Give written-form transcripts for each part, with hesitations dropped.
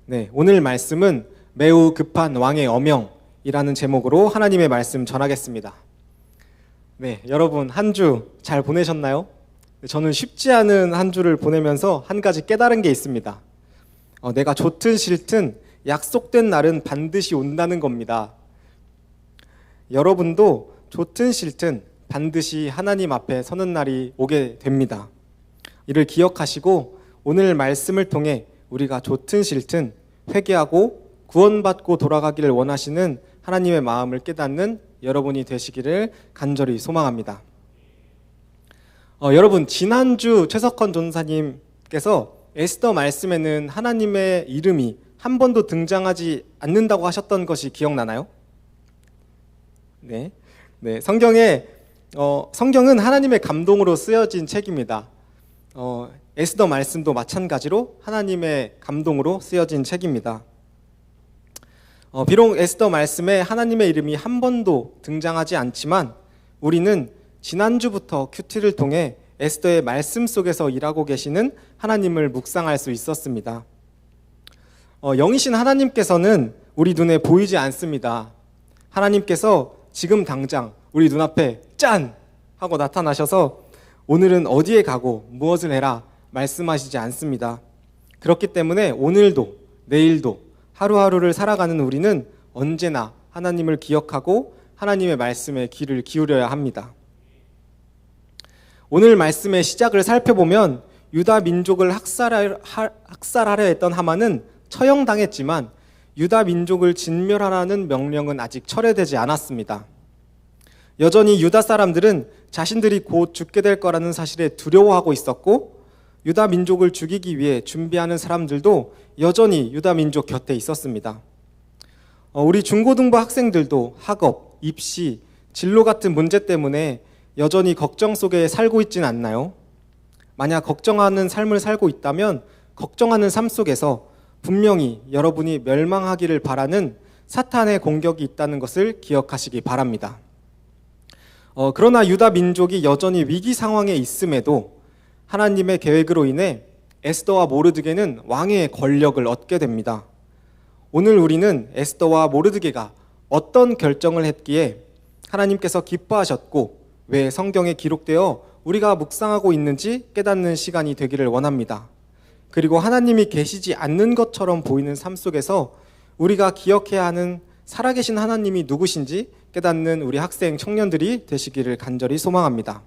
네, 오늘 말씀은 매우 급한 왕의 어명이라는 제목으로 하나님의 말씀 전하겠습니다. 네, 여러분 한 주 잘 보내셨나요? 저는 쉽지 않은 한 주를 보내면서 한 가지 깨달은 게 있습니다. 내가 좋든 싫든 약속된 날은 반드시 온다는 겁니다. 여러분도 좋든 싫든 반드시 하나님 앞에 서는 날이 오게 됩니다. 이를 기억하시고 오늘 말씀을 통해 우리가 좋든 싫든 회개하고 구원받고 돌아가기를 원하시는 하나님의 마음을 깨닫는 여러분이 되시기를 간절히 소망합니다. 여러분, 지난주 최석헌 전사님께서 에스더 말씀에는 하나님의 이름이 한 번도 등장하지 않는다고 하셨던 것이 기억나나요? 네, 성경은 하나님의 감동으로 쓰여진 책입니다. 에스더 말씀도 마찬가지로 하나님의 감동으로 쓰여진 책입니다. 비록 에스더 말씀에 하나님의 이름이 한 번도 등장하지 않지만 우리는 지난주부터 큐티를 통해 에스더의 말씀 속에서 일하고 계시는 하나님을 묵상할 수 있었습니다. 영이신 하나님께서는 우리 눈에 보이지 않습니다. 하나님께서 지금 당장 우리 눈앞에 짠! 하고 나타나셔서 오늘은 어디에 가고 무엇을 해라 말씀하시지 않습니다. 그렇기 때문에 오늘도 내일도 하루하루를 살아가는 우리는 언제나 하나님을 기억하고 하나님의 말씀에 귀를 기울여야 합니다. 오늘 말씀의 시작을 살펴보면 유다 민족을 학살하려 했던 하만은 처형당했지만 유다 민족을 진멸하라는 명령은 아직 철회되지 않았습니다. 여전히 유다 사람들은 자신들이 곧 죽게 될 거라는 사실에 두려워하고 있었고 유다 민족을 죽이기 위해 준비하는 사람들도 여전히 유다 민족 곁에 있었습니다. 우리 중고등부 학생들도 학업, 입시, 진로 같은 문제 때문에 여전히 걱정 속에 살고 있지는 않나요? 만약 걱정하는 삶을 살고 있다면 걱정하는 삶 속에서 분명히 여러분이 멸망하기를 바라는 사탄의 공격이 있다는 것을 기억하시기 바랍니다. 그러나 유다 민족이 여전히 위기 상황에 있음에도 하나님의 계획으로 인해 에스더와 모르드게는 왕의 권력을 얻게 됩니다. 오늘 우리는 에스더와 모르드게가 어떤 결정을 했기에 하나님께서 기뻐하셨고 왜 성경에 기록되어 우리가 묵상하고 있는지 깨닫는 시간이 되기를 원합니다. 그리고 하나님이 계시지 않는 것처럼 보이는 삶 속에서 우리가 기억해야 하는 살아계신 하나님이 누구신지 깨닫는 우리 학생 청년들이 되시기를 간절히 소망합니다.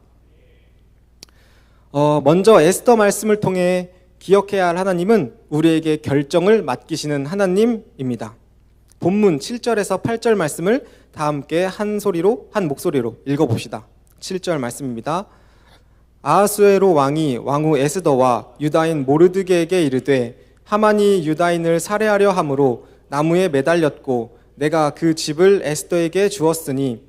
먼저 에스더 말씀을 통해 기억해야 할 하나님은 우리에게 결정을 맡기시는 하나님입니다. 본문 7절에서 8절 말씀을 다 함께 한 목소리로 읽어봅시다. 7절 말씀입니다. 아하수에로 왕이 왕후 에스더와 유다인 모르드게에게 이르되 하만이 유다인을 살해하려 함으로 나무에 매달렸고 내가 그 집을 에스더에게 주었으니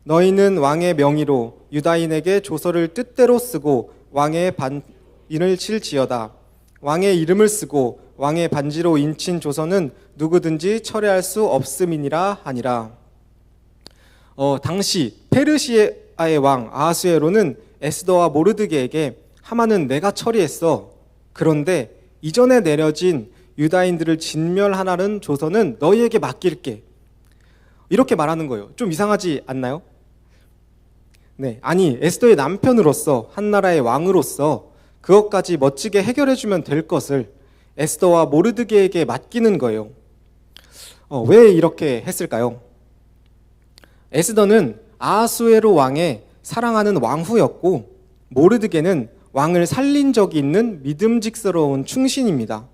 너희는 왕의 명의로 유다인에게 조서를 뜻대로 쓰고 왕의 반인을 칠지어다. 왕의 이름을 쓰고 왕의 반지로 인친 조서는 누구든지 철회할 수 없음이니라 하니라. 당시 페르시아의 왕 아하수에로는 에스더와 모르드게에게 하만은 내가 처리했어. 그런데 이전에 내려진 유다인들을 진멸하라는 조서는 너희에게 맡길게. 이렇게 말하는 거예요. 좀 이상하지 않나요? 네, 아니 에스더의 남편으로서 한 나라의 왕으로서 그것까지 멋지게 해결해주면 될 것을 에스더와 모르드게에게 맡기는 거예요. 왜 이렇게 했을까요? 에스더는 아하수에로 왕의 사랑하는 왕후였고 모르드게는 왕을 살린 적이 있는 믿음직스러운 충신입니다.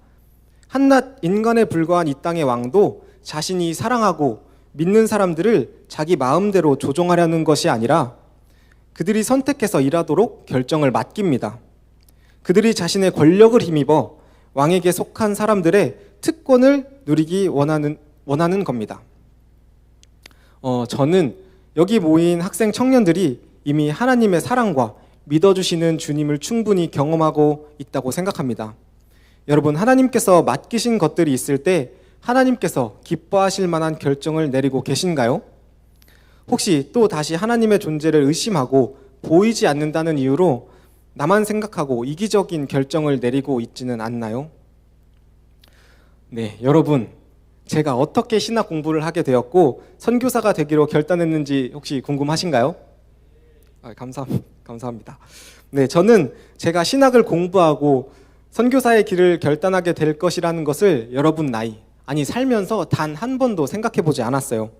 한낱 인간에 불과한 이 땅의 왕도 자신이 사랑하고 믿는 사람들을 자기 마음대로 조종하려는 것이 아니라 그들이 선택해서 일하도록 결정을 맡깁니다. 그들이 자신의 권력을 힘입어 왕에게 속한 사람들의 특권을 누리기 원하는 겁니다. 저는 여기 모인 학생 청년들이 이미 하나님의 사랑과 믿어주시는 주님을 충분히 경험하고 있다고 생각합니다. 여러분, 하나님께서 맡기신 것들이 있을 때 하나님께서 기뻐하실 만한 결정을 내리고 계신가요? 혹시 또 다시 하나님의 존재를 의심하고 보이지 않는다는 이유로 나만 생각하고 이기적인 결정을 내리고 있지는 않나요? 네, 여러분, 제가 어떻게 신학 공부를 하게 되었고 선교사가 되기로 결단했는지 혹시 궁금하신가요? 감사합니다. 네, 저는 제가 신학을 공부하고 선교사의 길을 결단하게 될 것이라는 것을 여러분 나이, 아니 살면서 단 한 번도 생각해 보지 않았어요.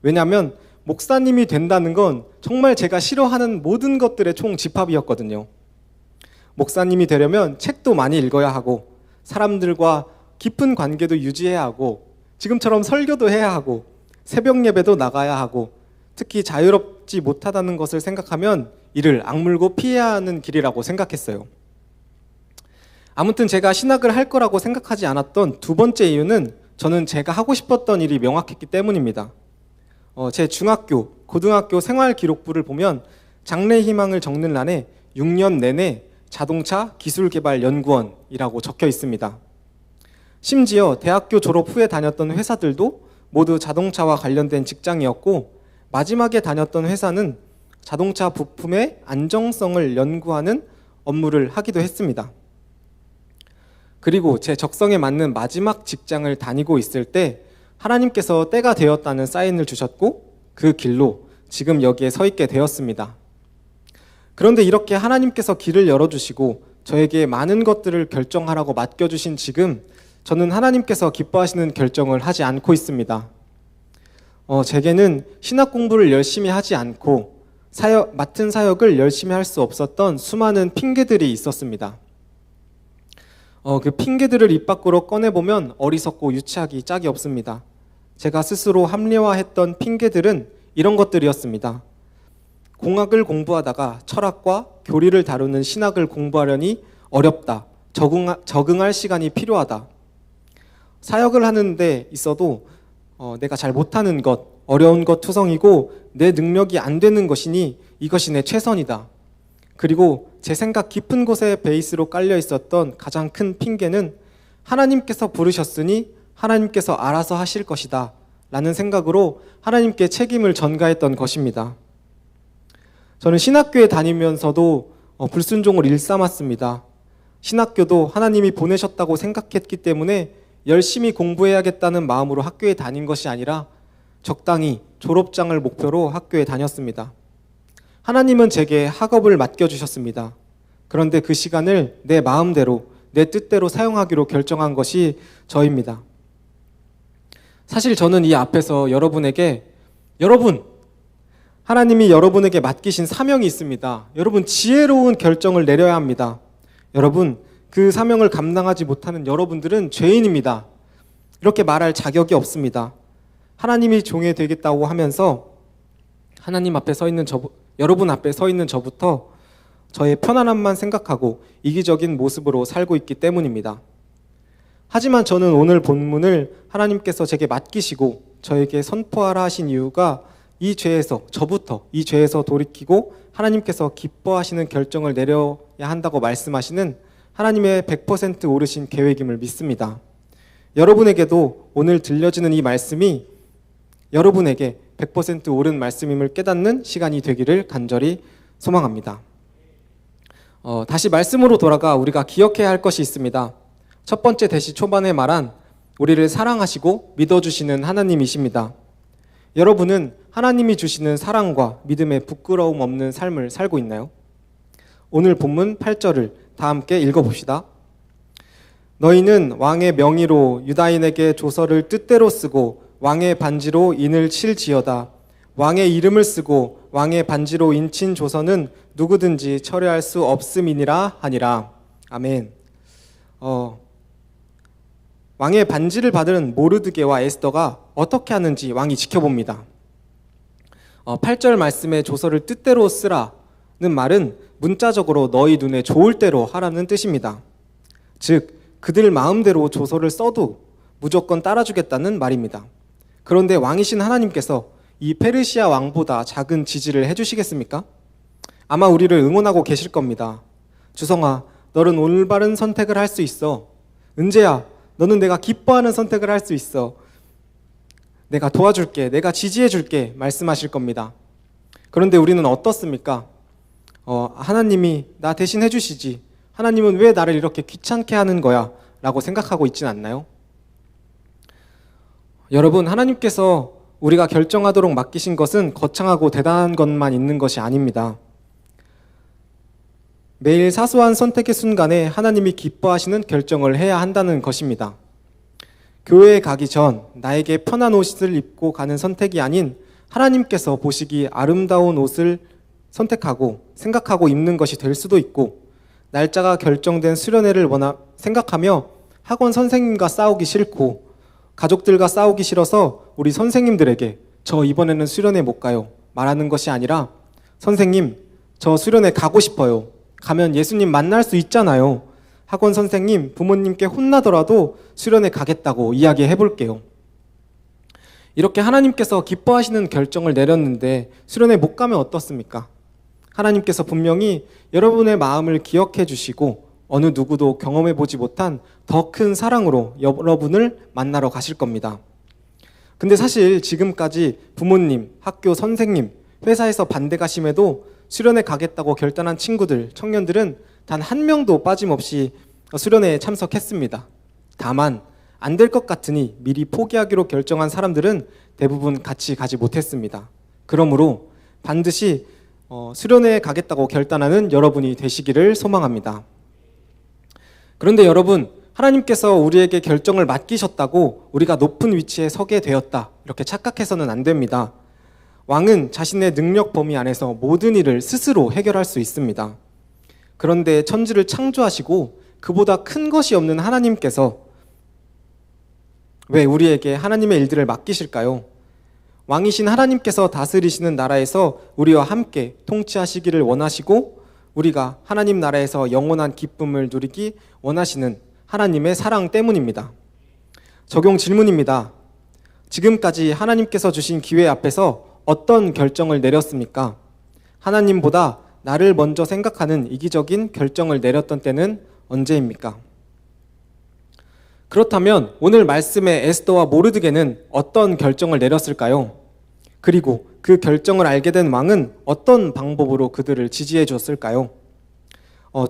왜냐하면 목사님이 된다는 건 정말 제가 싫어하는 모든 것들의 총집합이었거든요. 목사님이 되려면 책도 많이 읽어야 하고 사람들과 깊은 관계도 유지해야 하고 지금처럼 설교도 해야 하고 새벽 예배도 나가야 하고 특히 자유롭지 못하다는 것을 생각하면 이를 악물고 피해야 하는 길이라고 생각했어요. 아무튼 제가 신학을 할 거라고 생각하지 않았던 두 번째 이유는 저는 제가 하고 싶었던 일이 명확했기 때문입니다. 제 중학교, 고등학교 생활기록부를 보면 장래 희망을 적는 란에 6년 내내 자동차 기술개발연구원이라고 적혀 있습니다. 심지어 대학교 졸업 후에 다녔던 회사들도 모두 자동차와 관련된 직장이었고 마지막에 다녔던 회사는 자동차 부품의 안정성을 연구하는 업무를 하기도 했습니다. 그리고 제 적성에 맞는 마지막 직장을 다니고 있을 때 하나님께서 때가 되었다는 사인을 주셨고 그 길로 지금 여기에 서 있게 되었습니다. 그런데 이렇게 하나님께서 길을 열어주시고 저에게 많은 것들을 결정하라고 맡겨주신 지금 저는 하나님께서 기뻐하시는 결정을 하지 않고 있습니다. 제게는 신학 공부를 열심히 하지 않고 맡은 사역을 열심히 할 수 없었던 수많은 핑계들이 있었습니다. 그 핑계들을 입 밖으로 꺼내보면 어리석고 유치하기 짝이 없습니다. 제가 스스로 합리화했던 핑계들은 이런 것들이었습니다. 공학을 공부하다가 철학과 교리를 다루는 신학을 공부하려니 어렵다. 적응할 시간이 필요하다. 사역을 하는 데 있어도 내가 잘 못하는 것, 어려운 것 투성이고 내 능력이 안 되는 것이니 이것이 내 최선이다. 그리고 제 생각 깊은 곳에 베이스로 깔려 있었던 가장 큰 핑계는 하나님께서 부르셨으니 하나님께서 알아서 하실 것이다 라는 생각으로 하나님께 책임을 전가했던 것입니다. 저는 신학교에 다니면서도 불순종을 일삼았습니다. 신학교도 하나님이 보내셨다고 생각했기 때문에 열심히 공부해야겠다는 마음으로 학교에 다닌 것이 아니라 적당히 졸업장을 목표로 학교에 다녔습니다. 하나님은 제게 학업을 맡겨주셨습니다. 그런데 그 시간을 내 마음대로, 내 뜻대로 사용하기로 결정한 것이 저입니다. 사실 저는 이 앞에서 여러분에게 하나님이 여러분에게 맡기신 사명이 있습니다. 여러분 지혜로운 결정을 내려야 합니다. 여러분 그 사명을 감당하지 못하는 여러분들은 죄인입니다. 이렇게 말할 자격이 없습니다. 하나님이 종이 되겠다고 하면서 하나님 앞에 서 있는 여러분 앞에 서 있는 저부터 저의 편안함만 생각하고 이기적인 모습으로 살고 있기 때문입니다. 하지만 저는 오늘 본문을 하나님께서 제게 맡기시고 저에게 선포하라 하신 이유가 이 죄에서 돌이키고 하나님께서 기뻐하시는 결정을 내려야 한다고 말씀하시는 하나님의 100% 오르신 계획임을 믿습니다. 여러분에게도 오늘 들려지는 이 말씀이 여러분에게 100% 옳은 말씀임을 깨닫는 시간이 되기를 간절히 소망합니다. 다시 말씀으로 돌아가 우리가 기억해야 할 것이 있습니다. 첫 번째 대시 초반에 말한 우리를 사랑하시고 믿어주시는 하나님이십니다. 여러분은 하나님이 주시는 사랑과 믿음에 부끄러움 없는 삶을 살고 있나요? 오늘 본문 8절을 다 함께 읽어봅시다. 너희는 왕의 명의로 유다인에게 조서를 뜻대로 쓰고 왕의 반지로 인을 칠지어다. 왕의 이름을 쓰고 왕의 반지로 인친 조서는 누구든지 철회할 수 없음이니라 하니라. 아멘. 왕의 반지를 받은 모르드게와 에스더가 어떻게 하는지 왕이 지켜봅니다. 8절 말씀에 조서를 뜻대로 쓰라는 말은 문자적으로 너희 눈에 좋을 대로 하라는 뜻입니다. 즉 그들 마음대로 조서를 써도 무조건 따라주겠다는 말입니다. 그런데 왕이신 하나님께서 이 페르시아 왕보다 작은 지지를 해주시겠습니까? 아마 우리를 응원하고 계실 겁니다. 주성아, 너는 올바른 선택을 할 수 있어. 은재야, 너는 내가 기뻐하는 선택을 할 수 있어. 내가 도와줄게, 내가 지지해줄게 말씀하실 겁니다. 그런데 우리는 어떻습니까? 하나님이 나 대신 해주시지. 하나님은 왜 나를 이렇게 귀찮게 하는 거야? 라고 생각하고 있진 않나요? 여러분, 하나님께서 우리가 결정하도록 맡기신 것은 거창하고 대단한 것만 있는 것이 아닙니다. 매일 사소한 선택의 순간에 하나님이 기뻐하시는 결정을 해야 한다는 것입니다. 교회에 가기 전 나에게 편한 옷을 입고 가는 선택이 아닌 하나님께서 보시기 아름다운 옷을 선택하고 생각하고 입는 것이 될 수도 있고, 날짜가 결정된 수련회를 생각하며 학원 선생님과 싸우기 싫고 가족들과 싸우기 싫어서 우리 선생님들에게 저 이번에는 수련회 못 가요 말하는 것이 아니라, 선생님 저 수련회 가고 싶어요. 가면 예수님 만날 수 있잖아요. 학원 선생님, 부모님께 혼나더라도 수련회 가겠다고 이야기해 볼게요. 이렇게 하나님께서 기뻐하시는 결정을 내렸는데 수련회 못 가면 어떻습니까? 하나님께서 분명히 여러분의 마음을 기억해 주시고 어느 누구도 경험해 보지 못한 더 큰 사랑으로 여러분을 만나러 가실 겁니다. 근데 사실 지금까지 부모님, 학교 선생님, 회사에서 반대가 심해도 수련회 가겠다고 결단한 친구들, 청년들은 단 한 명도 빠짐없이 수련회에 참석했습니다. 다만 안 될 것 같으니 미리 포기하기로 결정한 사람들은 대부분 같이 가지 못했습니다. 그러므로 반드시 수련회에 가겠다고 결단하는 여러분이 되시기를 소망합니다. 그런데 여러분, 하나님께서 우리에게 결정을 맡기셨다고 우리가 높은 위치에 서게 되었다, 이렇게 착각해서는 안 됩니다. 왕은 자신의 능력 범위 안에서 모든 일을 스스로 해결할 수 있습니다. 그런데 천지를 창조하시고 그보다 큰 것이 없는 하나님께서 왜 우리에게 하나님의 일들을 맡기실까요? 왕이신 하나님께서 다스리시는 나라에서 우리와 함께 통치하시기를 원하시고, 우리가 하나님 나라에서 영원한 기쁨을 누리기 원하시는 하나님의 사랑 때문입니다. 적용 질문입니다. 지금까지 하나님께서 주신 기회 앞에서 어떤 결정을 내렸습니까? 하나님보다 나를 먼저 생각하는 이기적인 결정을 내렸던 때는 언제입니까? 그렇다면 오늘 말씀의 에스더와 모르드게는 어떤 결정을 내렸을까요? 그리고 그 결정을 알게 된 왕은 어떤 방법으로 그들을 지지해 줬을까요?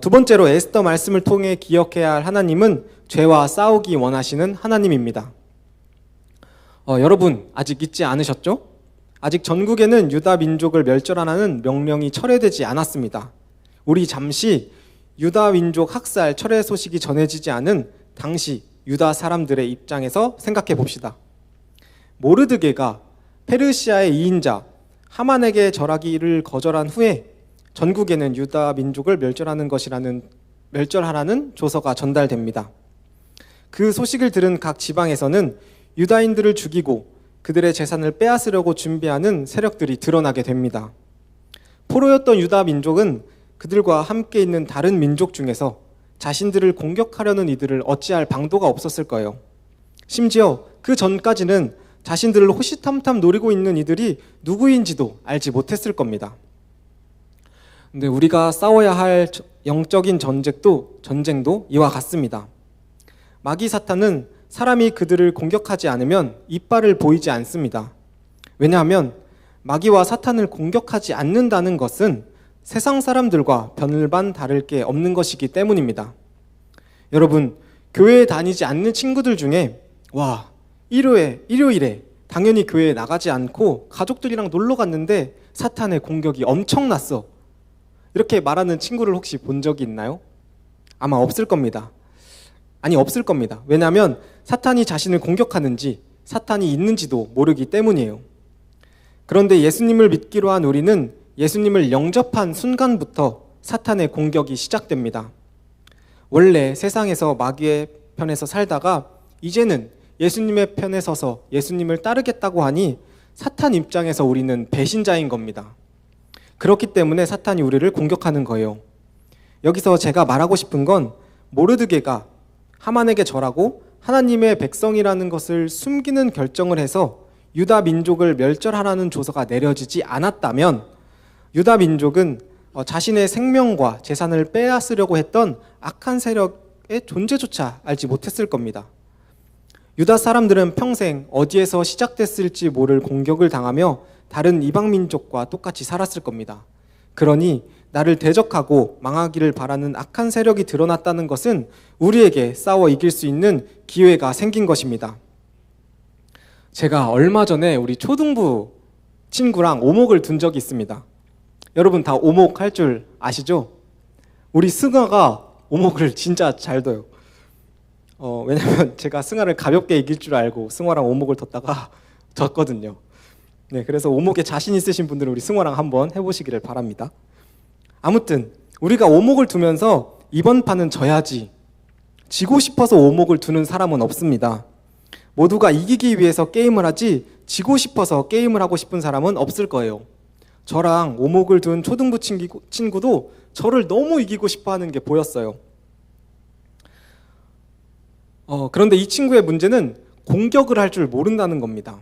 두 번째로 에스더 말씀을 통해 기억해야 할 하나님은 죄와 싸우기 원하시는 하나님입니다. 여러분, 아직 잊지 않으셨죠? 아직 전국에는 유다 민족을 멸절하라는 명령이 철회되지 않았습니다. 우리 잠시 유다 민족 학살 철회 소식이 전해지지 않은 당시 유다 사람들의 입장에서 생각해 봅시다. 모르드게가 페르시아의 2인자 하만에게 절하기를 거절한 후에 전국에는 유다 민족을 멸절하라는 조서가 전달됩니다. 그 소식을 들은 각 지방에서는 유다인들을 죽이고 그들의 재산을 빼앗으려고 준비하는 세력들이 드러나게 됩니다. 포로였던 유다 민족은 그들과 함께 있는 다른 민족 중에서 자신들을 공격하려는 이들을 어찌할 방도가 없었을 거예요. 심지어 그 전까지는 자신들을 호시탐탐 노리고 있는 이들이 누구인지도 알지 못했을 겁니다. 근데 우리가 싸워야 할 영적인 전쟁도 이와 같습니다. 마귀 사탄은 사람이 그들을 공격하지 않으면 이빨을 보이지 않습니다. 왜냐하면 마귀와 사탄을 공격하지 않는다는 것은 세상 사람들과 별반 다를 게 없는 것이기 때문입니다. 여러분, 교회에 다니지 않는 친구들 중에 일요일에 당연히 교회에 나가지 않고 가족들이랑 놀러 갔는데 사탄의 공격이 엄청났어, 이렇게 말하는 친구를 혹시 본 적이 있나요? 아마 없을 겁니다. 왜냐하면 사탄이 자신을 공격하는지 사탄이 있는지도 모르기 때문이에요. 그런데 예수님을 믿기로 한 우리는 예수님을 영접한 순간부터 사탄의 공격이 시작됩니다. 원래 세상에서 마귀의 편에서 살다가 이제는 예수님의 편에 서서 예수님을 따르겠다고 하니 사탄 입장에서 우리는 배신자인 겁니다. 그렇기 때문에 사탄이 우리를 공격하는 거예요. 여기서 제가 말하고 싶은 건 모르드게가 하만에게 절하고 하나님의 백성이라는 것을 숨기는 결정을 해서 유다 민족을 멸절하라는 조서가 내려지지 않았다면 유다 민족은 자신의 생명과 재산을 빼앗으려고 했던 악한 세력의 존재조차 알지 못했을 겁니다. 유다 사람들은 평생 어디에서 시작됐을지 모를 공격을 당하며 다른 이방 민족과 똑같이 살았을 겁니다. 그러니 나를 대적하고 망하기를 바라는 악한 세력이 드러났다는 것은 우리에게 싸워 이길 수 있는 기회가 생긴 것입니다. 제가 얼마 전에 우리 초등부 친구랑 오목을 둔 적이 있습니다. 여러분 다 오목 할 줄 아시죠? 우리 승아가 오목을 진짜 잘 둬요. 왜냐면 제가 승아를 가볍게 이길 줄 알고 승아랑 오목을 뒀다가 졌거든요. 네, 그래서 오목에 자신 있으신 분들은 우리 승아랑 한번 해보시기를 바랍니다. 아무튼 우리가 오목을 두면서 이번 판은 져야지, 지고 싶어서 오목을 두는 사람은 없습니다. 모두가 이기기 위해서 게임을 하지 지고 싶어서 게임을 하고 싶은 사람은 없을 거예요. 저랑 오목을 둔 초등부 친구도 저를 너무 이기고 싶어 하는 게 보였어요. 그런데 이 친구의 문제는 공격을 할 줄 모른다는 겁니다.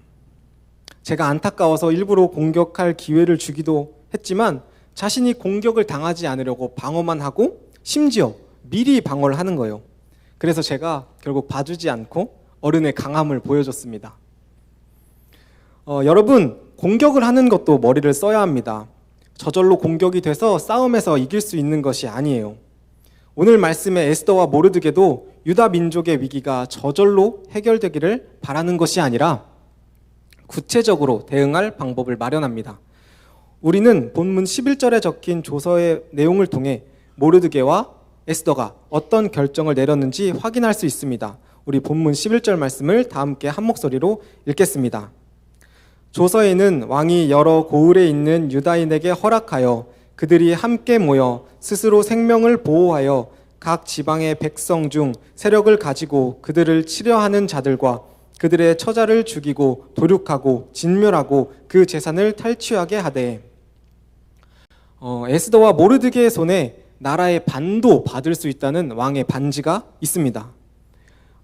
제가 안타까워서 일부러 공격할 기회를 주기도 했지만 자신이 공격을 당하지 않으려고 방어만 하고 심지어 미리 방어를 하는 거예요. 그래서 제가 결국 봐주지 않고 어른의 강함을 보여줬습니다. 여러분, 공격을 하는 것도 머리를 써야 합니다. 저절로 공격이 돼서 싸움에서 이길 수 있는 것이 아니에요. 오늘 말씀의 에스더와 모르드게도 유다 민족의 위기가 저절로 해결되기를 바라는 것이 아니라 구체적으로 대응할 방법을 마련합니다. 우리는 본문 11절에 적힌 조서의 내용을 통해 모르드게와 에스더가 어떤 결정을 내렸는지 확인할 수 있습니다. 우리 본문 11절 말씀을 다 함께 한 목소리로 읽겠습니다. 조서에는 왕이 여러 고을에 있는 유다인에게 허락하여 그들이 함께 모여 스스로 생명을 보호하여 각 지방의 백성 중 세력을 가지고 그들을 치려하는 자들과 그들의 처자를 죽이고 도륙하고 진멸하고 그 재산을 탈취하게 하되, 에스더와 모르드게의 손에 나라의 반도 받을 수 있다는 왕의 반지가 있습니다.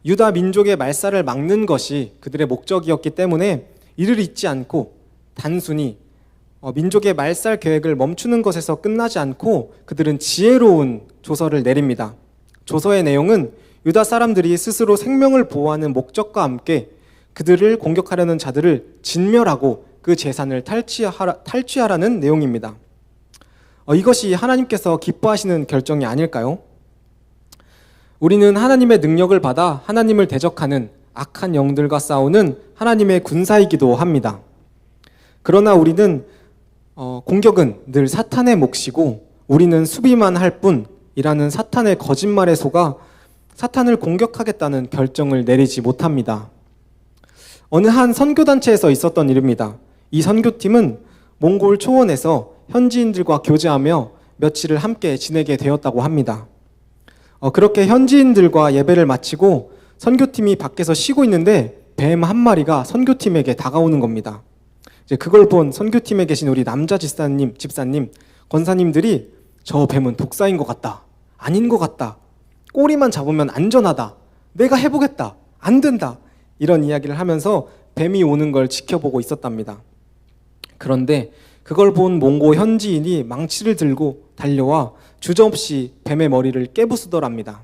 유다 민족의 말살을 막는 것이 그들의 목적이었기 때문에 이를 잊지 않고 단순히 민족의 말살 계획을 멈추는 것에서 끝나지 않고 그들은 지혜로운 조서를 내립니다. 조서의 내용은 유다 사람들이 스스로 생명을 보호하는 목적과 함께 그들을 공격하려는 자들을 진멸하고 그 재산을 탈취하라는 내용입니다. 이것이 하나님께서 기뻐하시는 결정이 아닐까요? 우리는 하나님의 능력을 받아 하나님을 대적하는 악한 영들과 싸우는 하나님의 군사이기도 합니다. 그러나 우리는 공격은 늘 사탄의 몫이고 우리는 수비만 할 뿐이라는 사탄의 거짓말에 속아 사탄을 공격하겠다는 결정을 내리지 못합니다. 어느 한 선교단체에서 있었던 일입니다. 이 선교팀은 몽골 초원에서 현지인들과 교제하며 며칠을 함께 지내게 되었다고 합니다. 그렇게 현지인들과 예배를 마치고 선교팀이 밖에서 쉬고 있는데 뱀 한 마리가 선교팀에게 다가오는 겁니다. 이제 그걸 본 선교팀에 계신 우리 남자 집사님, 권사님들이 저 뱀은 독사인 것 같다, 아닌 것 같다, 꼬리만 잡으면 안전하다, 내가 해보겠다, 안 된다, 이런 이야기를 하면서 뱀이 오는 걸 지켜보고 있었답니다. 그런데 그걸 본 몽고 현지인이 망치를 들고 달려와 주저없이 뱀의 머리를 깨부수더랍니다.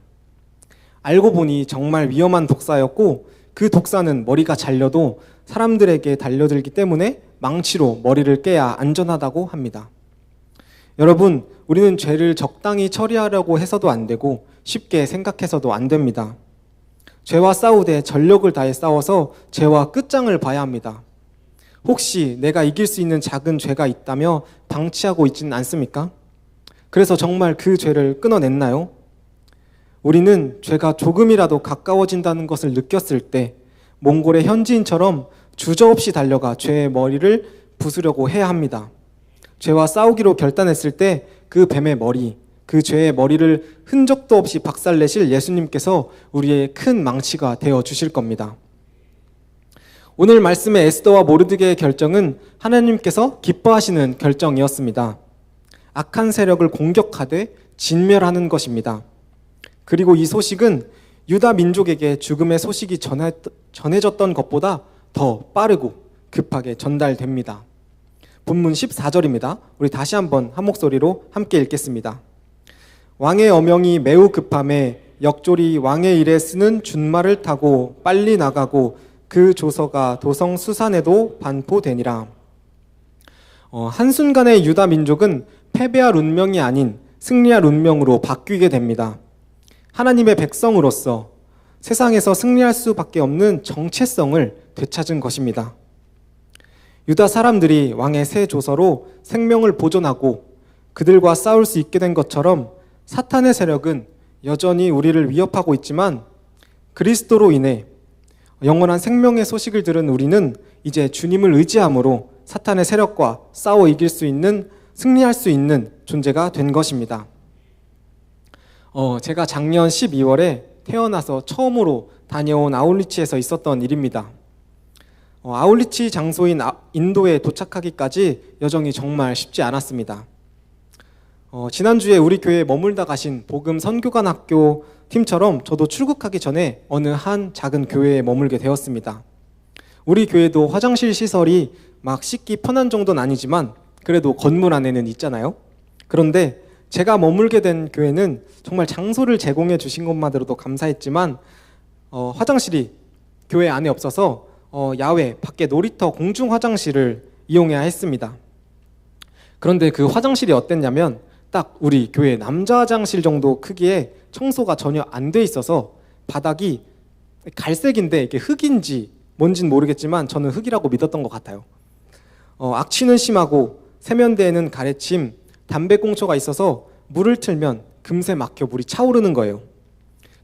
알고 보니 정말 위험한 독사였고 그 독사는 머리가 잘려도 사람들에게 달려들기 때문에 망치로 머리를 깨야 안전하다고 합니다. 여러분, 우리는 죄를 적당히 처리하려고 해서도 안 되고 쉽게 생각해서도 안 됩니다. 죄와 싸우되 전력을 다해 싸워서 죄와 끝장을 봐야 합니다. 혹시 내가 이길 수 있는 작은 죄가 있다며 방치하고 있지는 않습니까? 그래서 정말 그 죄를 끊어냈나요? 우리는 죄가 조금이라도 가까워진다는 것을 느꼈을 때 몽골의 현지인처럼 주저없이 달려가 죄의 머리를 부수려고 해야 합니다. 죄와 싸우기로 결단했을 때 그 뱀의 머리, 그 죄의 머리를 흔적도 없이 박살내실 예수님께서 우리의 큰 망치가 되어 주실 겁니다. 오늘 말씀의 에스더와 모르드게의 결정은 하나님께서 기뻐하시는 결정이었습니다. 악한 세력을 공격하되 진멸하는 것입니다. 그리고 이 소식은 유다 민족에게 죽음의 소식이 전해졌던 것보다 더 빠르고 급하게 전달됩니다. 본문 14절입니다. 우리 다시 한번 한 목소리로 함께 읽겠습니다. 왕의 어명이 매우 급함에 역졸이 왕의 일에 쓰는 준말을 타고 빨리 나가고 그 조서가 도성 수산에도 반포되니라. 한순간에 유다 민족은 패배할 운명이 아닌 승리할 운명으로 바뀌게 됩니다. 하나님의 백성으로서 세상에서 승리할 수밖에 없는 정체성을 되찾은 것입니다. 유다 사람들이 왕의 새 조서로 생명을 보존하고 그들과 싸울 수 있게 된 것처럼 사탄의 세력은 여전히 우리를 위협하고 있지만 그리스도로 인해 영원한 생명의 소식을 들은 우리는 이제 주님을 의지함으로 사탄의 세력과 싸워 이길 수 있는, 승리할 수 있는 존재가 된 것입니다. 제가 작년 12월에 태어나서 처음으로 다녀온 아울리치에서 있었던 일입니다. 아울리치 장소인 인도에 도착하기까지 여정이 정말 쉽지 않았습니다. 지난주에 우리 교회에 머물다 가신 복음 선교관 학교 팀처럼 저도 출국하기 전에 어느 한 작은 교회에 머물게 되었습니다. 우리 교회도 화장실 시설이 막 씻기 편한 정도는 아니지만 그래도 건물 안에는 있잖아요. 그런데 제가 머물게 된 교회는 정말 장소를 제공해 주신 것만으로도 감사했지만 화장실이 교회 안에 없어서 야외 밖에 놀이터 공중 화장실을 이용해야 했습니다. 그런데 그 화장실이 어땠냐면 딱 우리 교회 남자 화장실 정도 크기에 청소가 전혀 안 돼 있어서 바닥이 갈색인데 이게 흙인지 뭔진 모르겠지만 저는 흙이라고 믿었던 것 같아요. 악취는 심하고 세면대에는 가래침, 담배꽁초가 있어서 물을 틀면 금세 막혀 물이 차오르는 거예요.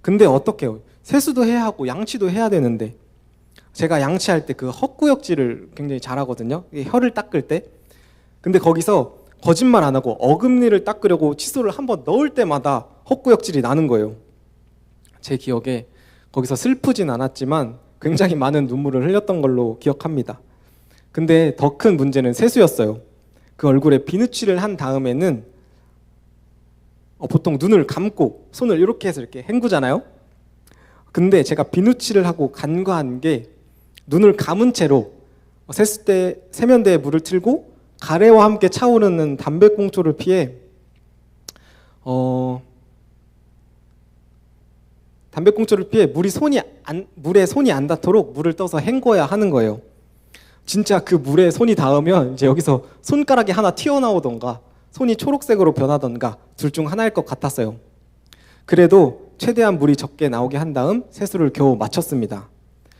근데 어떡해요? 세수도 해야 하고 양치도 해야 되는데 제가 양치할 때 그 헛구역질을 굉장히 잘하거든요. 혀를 닦을 때. 근데 거기서 거짓말 안 하고 어금니를 닦으려고 칫솔을 한번 넣을 때마다 헛구역질이 나는 거예요. 제 기억에 거기서 슬프진 않았지만 굉장히 많은 눈물을 흘렸던 걸로 기억합니다. 근데 더 큰 문제는 세수였어요. 그 얼굴에 비누칠을 한 다음에는 보통 눈을 감고 손을 이렇게 해서 이렇게 헹구잖아요. 근데 제가 비누칠을 하고 간과한 게 눈을 감은 채로 세면대에 물을 틀고 가래와 함께 차오르는 담배꽁초를 피해 물에 손이 안 닿도록 물을 떠서 헹궈야 하는 거예요. 진짜 그 물에 손이 닿으면 이제 여기서 손가락이 하나 튀어나오던가 손이 초록색으로 변하던가 둘 중 하나일 것 같았어요. 그래도 최대한 물이 적게 나오게 한 다음 세수를 겨우 마쳤습니다.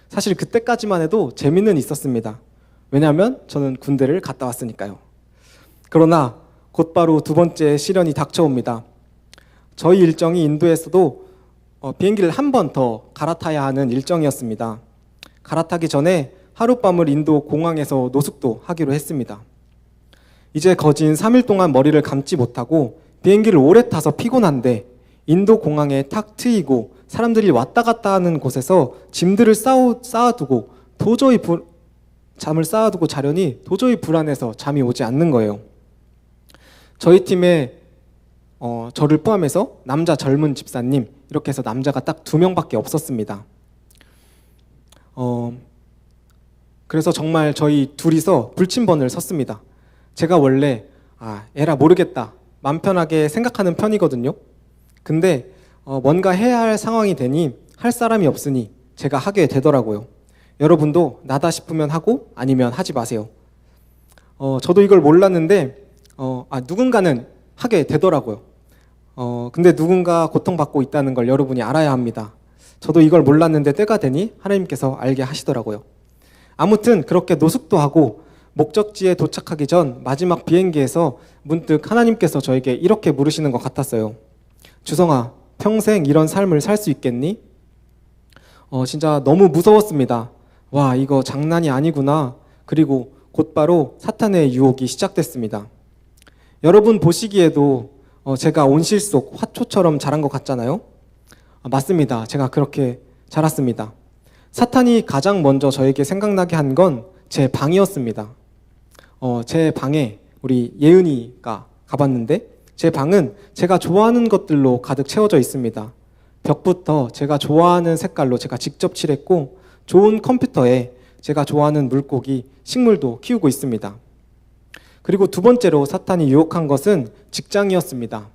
사실 그때까지만 해도 재미는 있었습니다. 왜냐하면 저는 군대를 갔다 왔으니까요. 그러나 곧바로 두 번째 시련이 닥쳐옵니다. 저희 일정이 인도에서도 비행기를 한 번 더 갈아타야 하는 일정이었습니다. 갈아타기 전에 하룻밤을 인도 공항에서 노숙도 하기로 했습니다. 이제 거진 3일 동안 머리를 감지 못하고 비행기를 오래 타서 피곤한데 인도 공항에 탁 트이고 사람들이 왔다 갔다 하는 곳에서 짐들을 쌓아두고 잠을 쌓아두고 자려니 도저히 불안해서 잠이 오지 않는 거예요. 저희 팀에 저를 포함해서 남자 젊은 집사님 이렇게 해서 남자가 딱 2명밖에 없었습니다. 그래서 정말 저희 둘이서 불침번을 섰습니다. 제가 원래 에라 모르겠다 맘 편하게 생각하는 편이거든요. 근데 뭔가 해야 할 상황이 되니 할 사람이 없으니 제가 하게 되더라고요. 여러분도 나다 싶으면 하고 아니면 하지 마세요. 저도 이걸 몰랐는데 누군가는 하게 되더라고요. 근데 누군가 고통받고 있다는 걸 여러분이 알아야 합니다. 저도 이걸 몰랐는데 때가 되니 하나님께서 알게 하시더라고요. 아무튼 그렇게 노숙도 하고 목적지에 도착하기 전 마지막 비행기에서 문득 하나님께서 저에게 이렇게 물으시는 것 같았어요. 주성아, 평생 이런 삶을 살 수 있겠니? 진짜 너무 무서웠습니다. 와, 이거 장난이 아니구나. 그리고 곧바로 사탄의 유혹이 시작됐습니다. 여러분 보시기에도 제가 온실 속 화초처럼 자란 것 같잖아요? 맞습니다. 제가 그렇게 자랐습니다. 사탄이 가장 먼저 저에게 생각나게 한 건 제 방이었습니다. 제 방에 우리 예은이가 가봤는데 제 방은 제가 좋아하는 것들로 가득 채워져 있습니다. 벽부터 제가 좋아하는 색깔로 제가 직접 칠했고 좋은 컴퓨터에 제가 좋아하는 물고기, 식물도 키우고 있습니다. 그리고 두 번째로 사탄이 유혹한 것은 직장이었습니다.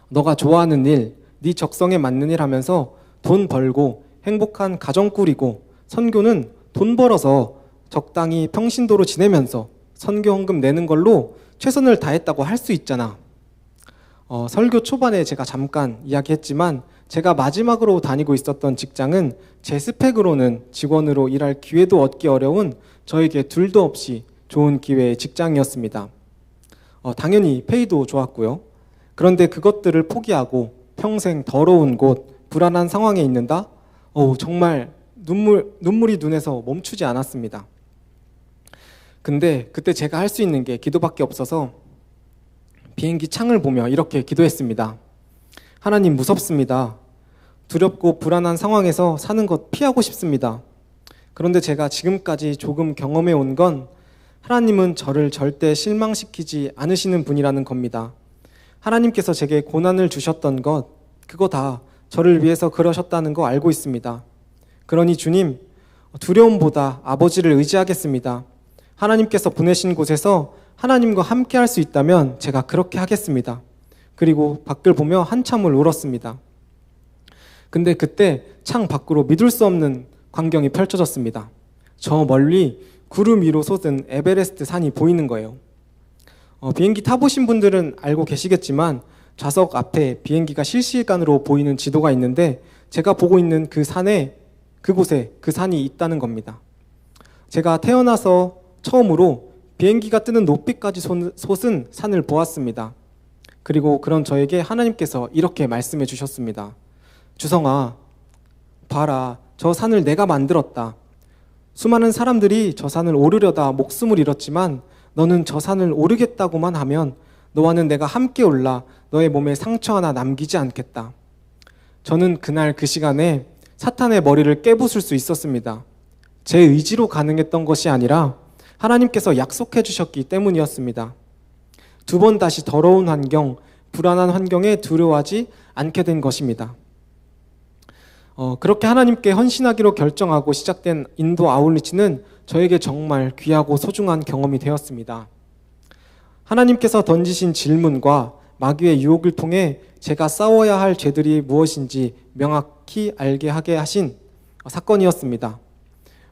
너가 좋아하는 일, 네 적성에 맞는 일 하면서 돈 벌고 행복한 가정 꾸리고 선교는 돈 벌어서 적당히 평신도로 지내면서 선교 헌금 내는 걸로 최선을 다했다고 할 수 있잖아. 설교 초반에 제가 잠깐 이야기했지만 제가 마지막으로 다니고 있었던 직장은 제 스펙으로는 직원으로 일할 기회도 얻기 어려운 저에게 둘도 없이 좋은 기회의 직장이었습니다. 당연히 페이도 좋았고요. 그런데 그것들을 포기하고 평생 더러운 곳, 불안한 상황에 있는다? 정말 눈물이 눈에서 멈추지 않았습니다. 근데 그때 제가 할 수 있는 게 기도밖에 없어서 비행기 창을 보며 이렇게 기도했습니다. 하나님, 무섭습니다. 두렵고 불안한 상황에서 사는 것 피하고 싶습니다. 그런데 제가 지금까지 조금 경험해 온 건 하나님은 저를 절대 실망시키지 않으시는 분이라는 겁니다. 하나님께서 제게 고난을 주셨던 것, 그거 다 저를 위해서 그러셨다는 거 알고 있습니다. 그러니 주님, 두려움보다 아버지를 의지하겠습니다. 하나님께서 보내신 곳에서 하나님과 함께 할 수 있다면 제가 그렇게 하겠습니다. 그리고 밖을 보며 한참을 울었습니다. 근데 그때 창 밖으로 믿을 수 없는 광경이 펼쳐졌습니다. 저 멀리 구름 위로 솟은 에베레스트 산이 보이는 거예요. 비행기 타보신 분들은 알고 계시겠지만 좌석 앞에 비행기가 실시간으로 보이는 지도가 있는데 제가 보고 있는 그곳에 그 산이 있다는 겁니다. 제가 태어나서 처음으로 비행기가 뜨는 높이까지 솟은 산을 보았습니다. 그리고 그런 저에게 하나님께서 이렇게 말씀해 주셨습니다. 주성아, 봐라, 저 산을 내가 만들었다. 수많은 사람들이 저 산을 오르려다 목숨을 잃었지만 너는 저 산을 오르겠다고만 하면 너와는 내가 함께 올라 너의 몸에 상처 하나 남기지 않겠다. 저는 그날 그 시간에 사탄의 머리를 깨부술 수 있었습니다. 제 의지로 가능했던 것이 아니라 하나님께서 약속해 주셨기 때문이었습니다. 두 번 다시 더러운 환경, 불안한 환경에 두려워하지 않게 된 것입니다. 그렇게 하나님께 헌신하기로 결정하고 시작된 인도 아울리치는 저에게 정말 귀하고 소중한 경험이 되었습니다. 하나님께서 던지신 질문과 마귀의 유혹을 통해 제가 싸워야 할 죄들이 무엇인지 명확히 알게 하게 하신 사건이었습니다.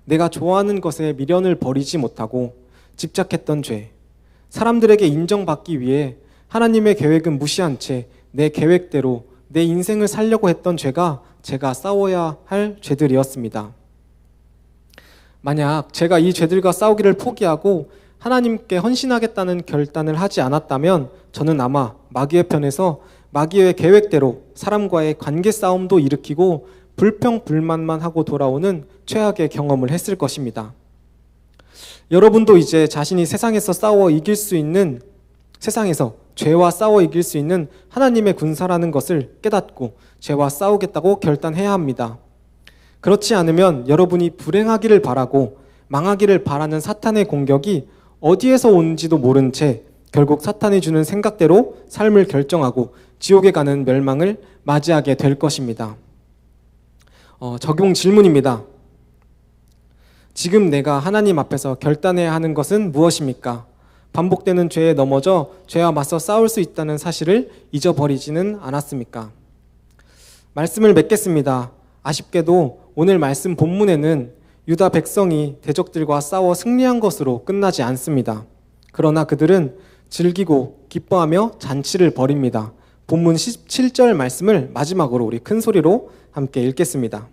내가 좋아하는 것에 미련을 버리지 못하고 집착했던 죄, 사람들에게 인정받기 위해 하나님의 계획은 무시한 채 내 계획대로 내 인생을 살려고 했던 죄가 제가 싸워야 할 죄들이었습니다. 만약 제가 이 죄들과 싸우기를 포기하고 하나님께 헌신하겠다는 결단을 하지 않았다면 저는 아마 마귀의 편에서 마귀의 계획대로 사람과의 관계 싸움도 일으키고 불평불만만 하고 돌아오는 최악의 경험을 했을 것입니다. 여러분도 이제 자신이 세상에서 죄와 싸워 이길 수 있는 하나님의 군사라는 것을 깨닫고 죄와 싸우겠다고 결단해야 합니다. 그렇지 않으면 여러분이 불행하기를 바라고 망하기를 바라는 사탄의 공격이 어디에서 오는지도 모른 채 결국 사탄이 주는 생각대로 삶을 결정하고 지옥에 가는 멸망을 맞이하게 될 것입니다. 적용 질문입니다. 지금 내가 하나님 앞에서 결단해야 하는 것은 무엇입니까? 반복되는 죄에 넘어져 죄와 맞서 싸울 수 있다는 사실을 잊어버리지는 않았습니까? 말씀을 맺겠습니다. 아쉽게도 오늘 말씀 본문에는 유다 백성이 대적들과 싸워 승리한 것으로 끝나지 않습니다. 그러나 그들은 즐기고 기뻐하며 잔치를 벌입니다. 본문 17절 말씀을 마지막으로 우리 큰 소리로 함께 읽겠습니다.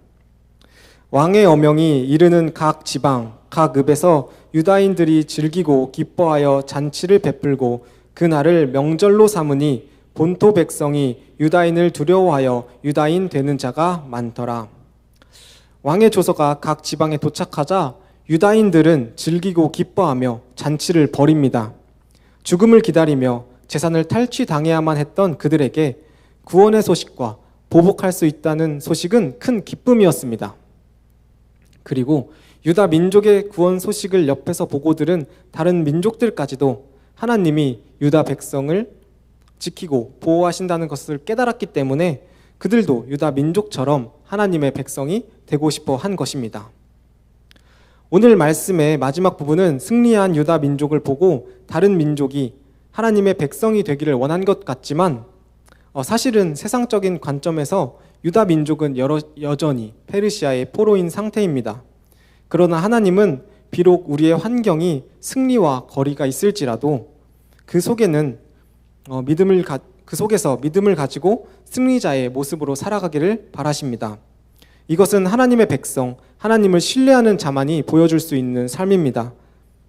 왕의 어명이 이르는 각 지방, 각 읍에서 유다인들이 즐기고 기뻐하여 잔치를 베풀고 그날을 명절로 삼으니 본토 백성이 유다인을 두려워하여 유다인 되는 자가 많더라. 왕의 조서가 각 지방에 도착하자 유다인들은 즐기고 기뻐하며 잔치를 벌입니다. 죽음을 기다리며 재산을 탈취당해야만 했던 그들에게 구원의 소식과 보복할 수 있다는 소식은 큰 기쁨이었습니다. 그리고 유다 민족의 구원 소식을 옆에서 보고 들은 다른 민족들까지도 하나님이 유다 백성을 지키고 보호하신다는 것을 깨달았기 때문에 그들도 유다 민족처럼 하나님의 백성이 되고 싶어 한 것입니다. 오늘 말씀의 마지막 부분은 승리한 유다 민족을 보고 다른 민족이 하나님의 백성이 되기를 원한 것 같지만 사실은 세상적인 관점에서 유다 민족은 여전히 페르시아의 포로인 상태입니다. 그러나 하나님은 비록 우리의 환경이 승리와 거리가 있을지라도 그 속에는 믿음을 그 속에서 믿음을 가지고 승리자의 모습으로 살아가기를 바라십니다. 이것은 하나님의 백성, 하나님을 신뢰하는 자만이 보여줄 수 있는 삶입니다.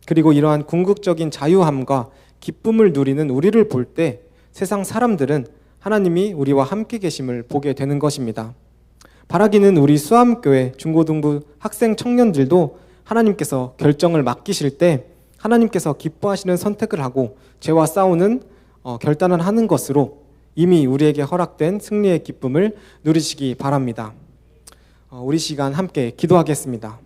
그리고 이러한 궁극적인 자유함과 기쁨을 누리는 우리를 볼 때 세상 사람들은 하나님이 우리와 함께 계심을 보게 되는 것입니다. 바라기는 우리 수암교회 중고등부 학생 청년들도 하나님께서 결정을 맡기실 때 하나님께서 기뻐하시는 선택을 하고 죄와 싸우는 결단을 하는 것으로 이미 우리에게 허락된 승리의 기쁨을 누리시기 바랍니다. 우리 시간 함께 기도하겠습니다.